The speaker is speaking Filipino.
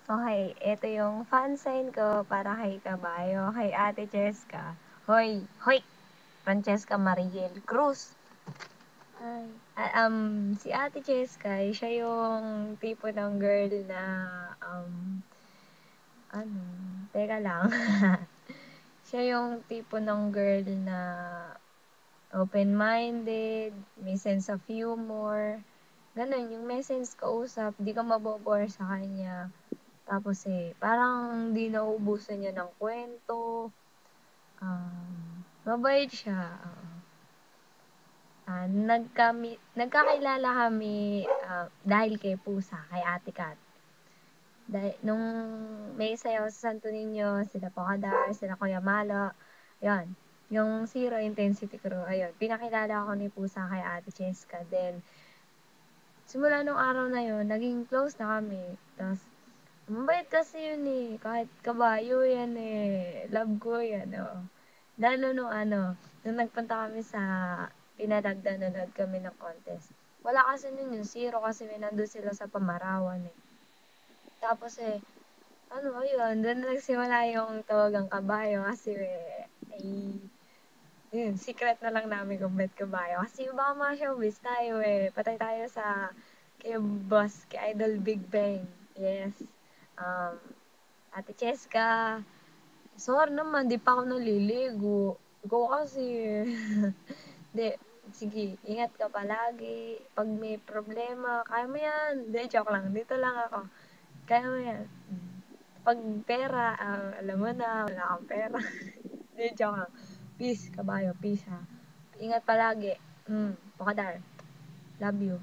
Okay, ito yung fan sign ko para kay Kabayo, kay Ate Cheska. Hoy! Hoy! Francesca Mariel Cruz. Ay. Si Ate Cheska, siya yung tipo ng girl na, ano, teka lang. Siya yung tipo ng girl na open-minded, may sense of humor. Ganun, yung may sense kausap, di ka mabobore sa kanya. Tapos parang di nauubusan niya ng kwento. Mabait siya. Nagkakilala kami dahil kay Pusa, kay Ate Kat. Dahil, nung may sayaw sa Santo Niño, sila Pokadar, sila Kuya Malo, yun, yung Zero Intensity Crew, ayun, pinakilala ako ni Pusa kay Ate Cheska. Then, simula nung araw na yun, naging close na kami. Tapos, mabait kasi yun kahit kabayo yan love ko yan, oo. Lalo nung nagpunta kami sa Pinalagda, nanood kami ng contest. Wala kasi nun yung Zero kasi may nandun sila sa Pamarawan Tapos ayun, doon na nagsimula yung tawagang kabayo kasi yun, secret na lang namin kung ba't kabayo. Kasi baka mga showbiz tayo patay tayo sa kay boss, kay Idol Big Bang. Yes. Um, Ate Cheska, sorry naman, di pa ako naliligo. Ikaw kasi Di, sige, ingat ka palagi. Pag may problema, kaya mo yan. Di, joke lang. Dito lang ako. Kaya mo yan. Pag pera, alam mo na, wala kang pera. Di, joke lang. Peace, kabayo. Peace, ha. Ingat palagi. Pakadar. Love you.